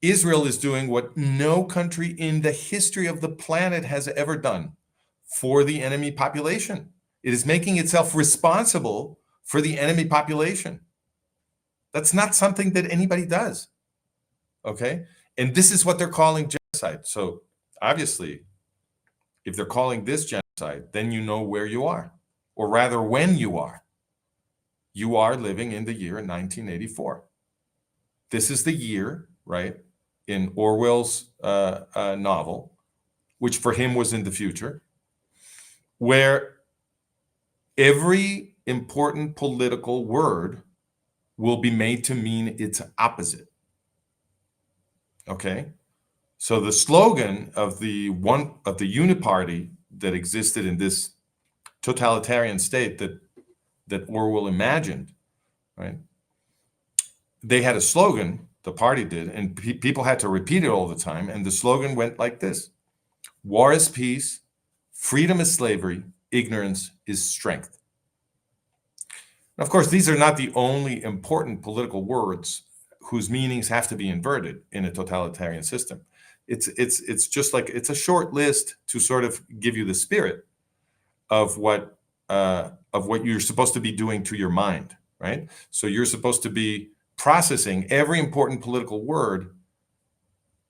Israel is doing what no country in the history of the planet has ever done for the enemy population. It is making itself responsible for the enemy population. That's not something that anybody does. Okay? And this is what they're calling genocide. So obviously, if they're calling this genocide, then you know where you are, or rather when you are. You are living in the year 1984. This is the year, right, in Orwell's novel, which for him was in the future, where every important political word will be made to mean its opposite. Okay? So the slogan of the uniparty that existed in this totalitarian state that Orwell imagined, right? They had a slogan, the party did, and people had to repeat it all the time. And the slogan went like this: war is peace, freedom is slavery, ignorance is strength. And of course, these are not the only important political words whose meanings have to be inverted in a totalitarian system. It's just like, it's a short list to sort of give you the spirit of what you're supposed to be doing to your mind, right? So you're supposed to be processing every important political word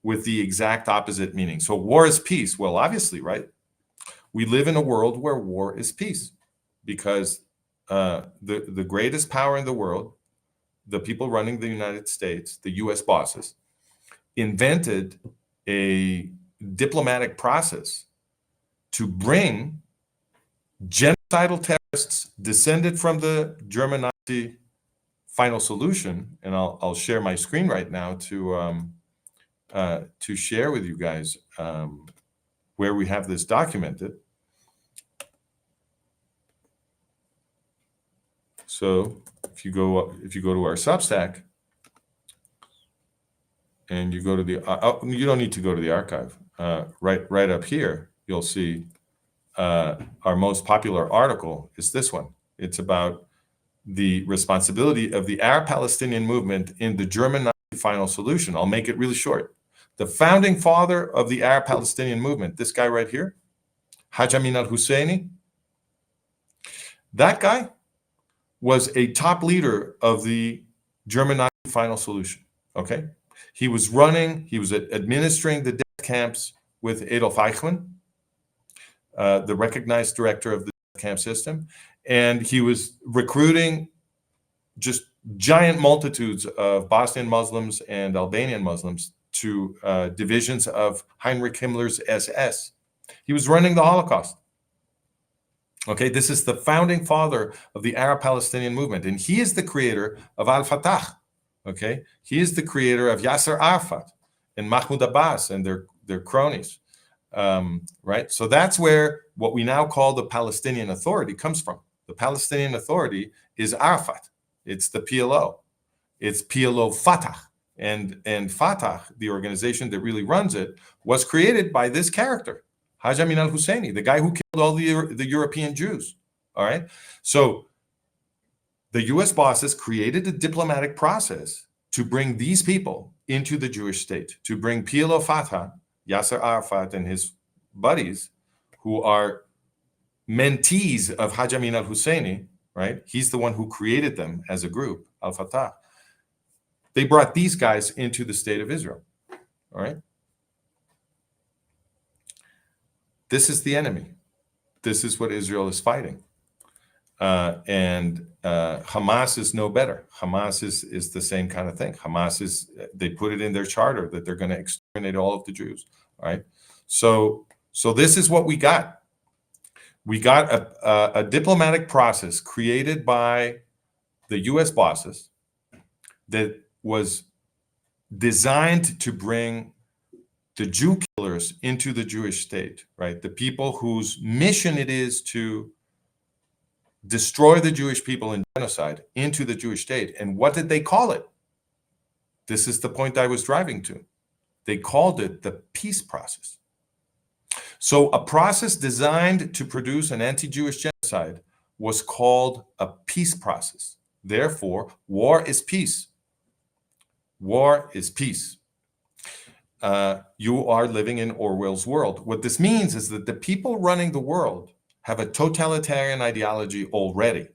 with the exact opposite meaning. So war is peace. Well, obviously, right? We live in a world where war is peace because the greatest power in the world, the people running the United States, the US bosses, invented a diplomatic process to bring genocidal terrorists descended from the German Nazi final solution, and I'll share my screen right now to share with you guys where we have this documented. So if you go to our Substack and you go to the you don't need to go to the archive. Right up here, you'll see our most popular article is this one. It's about the responsibility of the Arab-Palestinian movement in the German Nazi final solution. I'll make it really short. The founding father of the Arab-Palestinian movement, this guy right here, Haj Amin al-Husseini, that guy was a top leader of the German Nazi final solution, okay? He was administering the death camps with Adolf Eichmann, the recognized director of the death camp system, and he was recruiting just giant multitudes of Bosnian Muslims and Albanian Muslims to divisions of Heinrich Himmler's SS. He was running the Holocaust. Okay, this is the founding father of the Arab-Palestinian movement, and he is the creator of al-Fatah. Okay, he is the creator of Yasser Arafat and Mahmoud Abbas and their cronies. Right, so that's where what we now call the Palestinian Authority comes from. The Palestinian Authority is Arafat. It's the PLO. It's PLO Fatah. And Fatah, the organization that really runs it, was created by this character, Haj Amin al-Husseini, the guy who killed all the European Jews. All right. So the US bosses created a diplomatic process to bring these people into the Jewish state, to bring PLO Fatah, Yasser Arafat and his buddies, who are mentees of Haj Amin al-Husseini, right? He's the one who created them as a group, al-Fatah. They brought these guys into the state of Israel, all right? This is the enemy. This is what Israel is fighting. And Hamas is no better. Hamas is the same kind of thing. Hamas is, they put it in their charter that they're going to exterminate all of the Jews, all right? So this is what we got. We got a diplomatic process created by the US bosses that was designed to bring the Jew killers into the Jewish state, right? The people whose mission it is to destroy the Jewish people in genocide into the Jewish state. And what did they call it? This is the point I was driving to. They called it the peace process. So a process designed to produce an anti-Jewish genocide was called a peace process. Therefore, war is peace. War is peace. you are living in Orwell's world. What this means is that the people running the world have a totalitarian ideology already.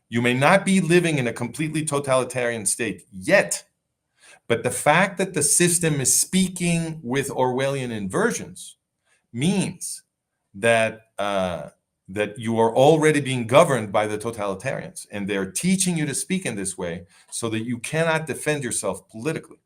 You may not be living in a completely totalitarian state yet, but the fact that the system is speaking with Orwellian inversions means that that you are already being governed by the totalitarians, and they're teaching you to speak in this way so that you cannot defend yourself politically.